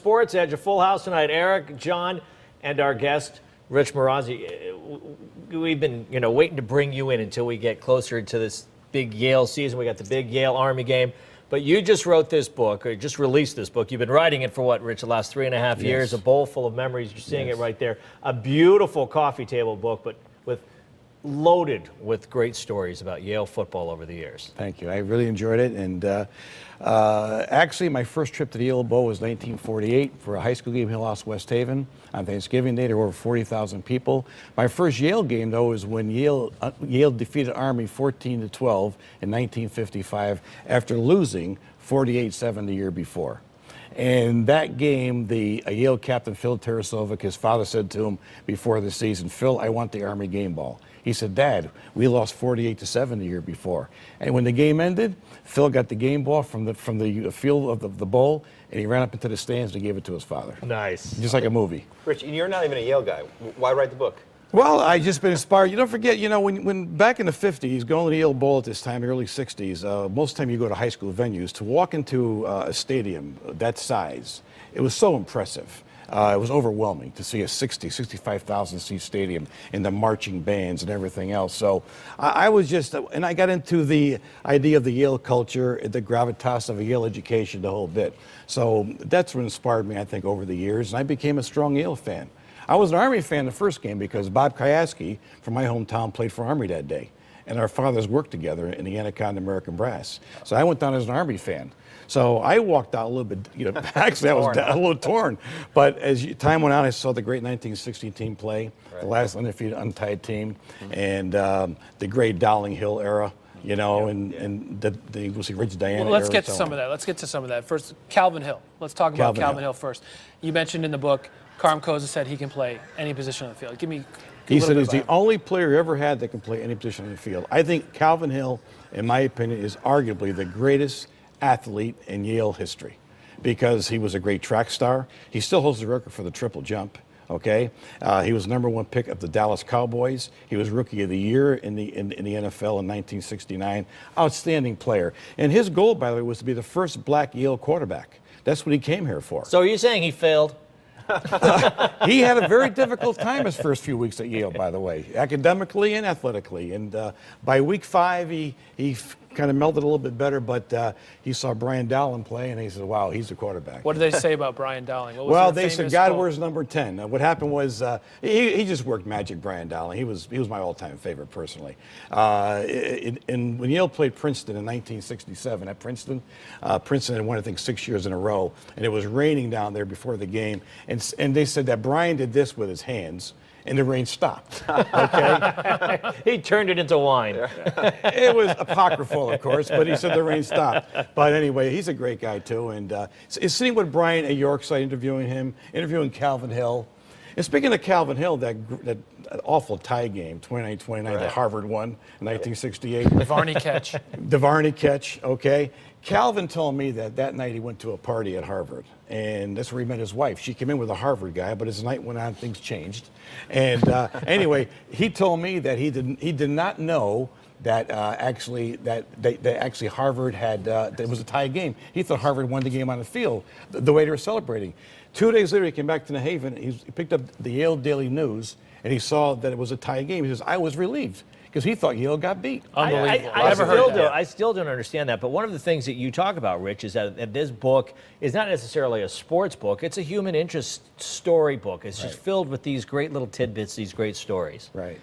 Sports Edge, a full house tonight. Eric, John, and our guest, Rich Marazzi. We've been, waiting to bring you in until we get closer to this big Yale season. We got the big Yale Army game. But you just wrote this book, or just released this book. You've been writing it for what, Rich, the last 3.5 years? A bowl full of memories. You're seeing it right there. A beautiful coffee table book, but loaded with great stories about Yale football over the years. Thank you. I really enjoyed it. And actually, my first trip to the Yale Bowl was 1948 for a high school game. He lost West Haven on Thanksgiving Day. There were over 40,000 people. My first Yale game, though, was when Yale defeated Army 14-12 in 1955 after losing 48-7 the year before. And that game, the Yale captain, Phil Tarasovic, his father said to him before the season, "Phil, I want the Army game ball." He said, "Dad, we lost 48-7 the year before." And when the game ended, Phil got the game ball from the field of the bowl, and he ran up into the stands and gave it to his father. Nice. Just like a movie. Rich, you're not even a Yale guy. Why write the book? Well, I just been inspired. You don't forget, when back in the 50s, going to the Yale Bowl at this time, early 60s, most of the time you go to high school venues, to walk into a stadium that size, it was so impressive. It was overwhelming to see a 65,000 seat stadium and the marching bands and everything else. So I was just, and I got into the idea of the Yale culture, the gravitas of a Yale education, the whole bit. So that's what inspired me, I think, over the years. And I became a strong Yale fan. I was an Army fan the first game because Bob Kajewski from my hometown played for Army that day. And our fathers worked together in the Anaconda American Brass. So I went down as an Army fan. So I walked out a little bit, actually I was a little torn. But as time went on, I saw the great 1960 team play, the last undefeated untied team, and the great Dowling Hill era. And the we'll see Rich Diana. Well, let's get to some of that. Let's get to some of that. First, Calvin Hill. Let's talk about Calvin Hill first. You mentioned in the book, Carm Koza said he can play any position on the field. He said he's the only player he ever had that can play any position on the field. I think Calvin Hill, in my opinion, is arguably the greatest athlete in Yale history because he was a great track star. He still holds the record for the triple jump. Okay, he was #1 pick of the Dallas Cowboys. He was Rookie of the Year in the NFL in 1969. Outstanding player. And his goal, by the way, was to be the first black Yale quarterback. That's what he came here for. So are you saying he failed? He had a very difficult time his first few weeks at Yale, by the way, academically and athletically. And by week 5, he kind of melted a little bit better, but he saw Brian Dowling play, and he said, wow, he's a quarterback. What did they say about Brian Dowling? Well, they said, God, where's number 10? What happened was he just worked magic, Brian Dowling. He was my all-time favorite, personally. And when Yale played Princeton in 1967 at Princeton, Princeton had won, I think, 6 years in a row, and it was raining down there before the game. And they said that Brian did this with his hands, and the rain stopped. Okay, he turned it into wine. It was apocryphal, of course, but he said the rain stopped. But anyway, he's a great guy too. And sitting with Brian at Yorkside, interviewing Calvin Hill. And speaking of Calvin Hill, that awful tie game, 29-29, that Harvard won in 1968. The Varney catch. The Varney catch. Okay. Calvin told me that night he went to a party at Harvard, and that's where he met his wife. She came in with a Harvard guy, but as the night went on, things changed. And anyway, he told me that he did not know that actually Harvard had it was a tie game. He thought Harvard won the game on the field, the way they were celebrating. 2 days later, he came back to New Haven. He picked up the Yale Daily News, and he saw that it was a tie game. He says, I was relieved, because he thought Yale got beat. Unbelievable. I still don't understand that. But one of the things that you talk about, Rich, is that this book is not necessarily a sports book. It's a human interest story book. It's just filled with these great little tidbits, these great stories. Right.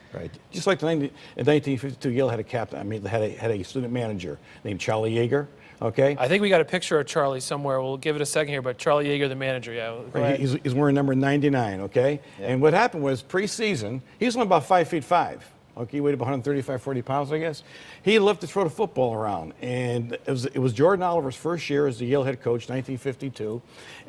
Just like in 1952, Yale had had a student manager named Charlie Yeager. Okay. I think we got a picture of Charlie somewhere. We'll give it a second here, but Charlie Yeager, the manager, yeah. He's wearing number 99, okay? Yeah. And what happened was preseason, he was only about 5'5". Okay, he weighed about 135, 40 pounds, I guess. He loved to throw the football around. And it was Jordan Oliver's first year as the Yale head coach, 1952.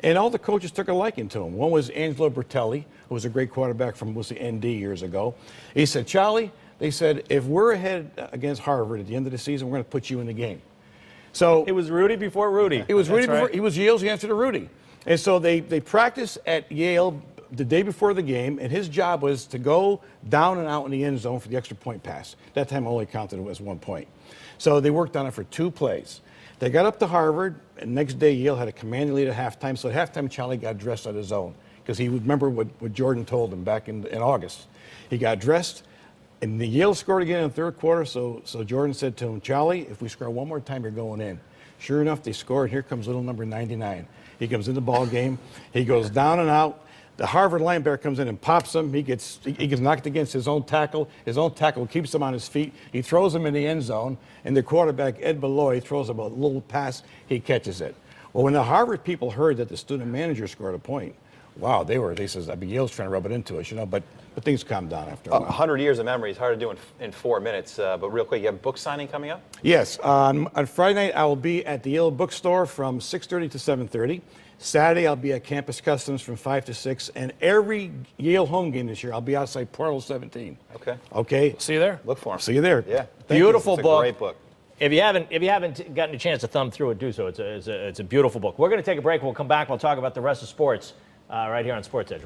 And all the coaches took a liking to him. One was Angelo Bertelli, who was a great quarterback from ND years ago. He said, Charlie, they said, if we're ahead against Harvard at the end of the season, we're going to put you in the game. So it was Rudy before Rudy. It was Rudy before. He was Yale's answer to Rudy. And so they practiced at Yale the day before the game, and his job was to go down and out in the end zone for the extra point pass. That time only counted as 1 point. So they worked on it for 2 plays. They got up to Harvard, and next day Yale had a commanding lead at halftime. So at halftime, Charlie got dressed on his own because he would remember what Jordan told him back in August. He got dressed, and the Yale scored again in the third quarter. So Jordan said to him, Charlie, if we score one more time, you're going in. Sure enough, they scored. Here comes little number 99. He comes in the ball game. He goes down and out. The Harvard linebacker comes in and pops him. He gets knocked against his own tackle. His own tackle keeps him on his feet. He throws him in the end zone, and the quarterback, Ed Beloy, throws him a little pass. He catches it. Well, when the Harvard people heard that the student manager scored a point, wow, they says, I mean, Yale's trying to rub it into us, you know, but things calmed down after a while. 100 years of memory is hard to do in 4 minutes. But real quick, you have a book signing coming up? Yes, on Friday night I will be at the Yale bookstore from 6:30 to 7:30. Saturday I'll be at Campus Customs from 5 to 6, and every Yale home game this year I'll be outside Portal 17. Okay. Okay. See you there. Look for him. See you there. Yeah. Thank you. Beautiful It's a book. great book. If you haven't gotten a chance to thumb through it, do so. It's a beautiful book. We're going to take a break. We'll come back. We'll talk about the rest of sports right here on Sports Edge.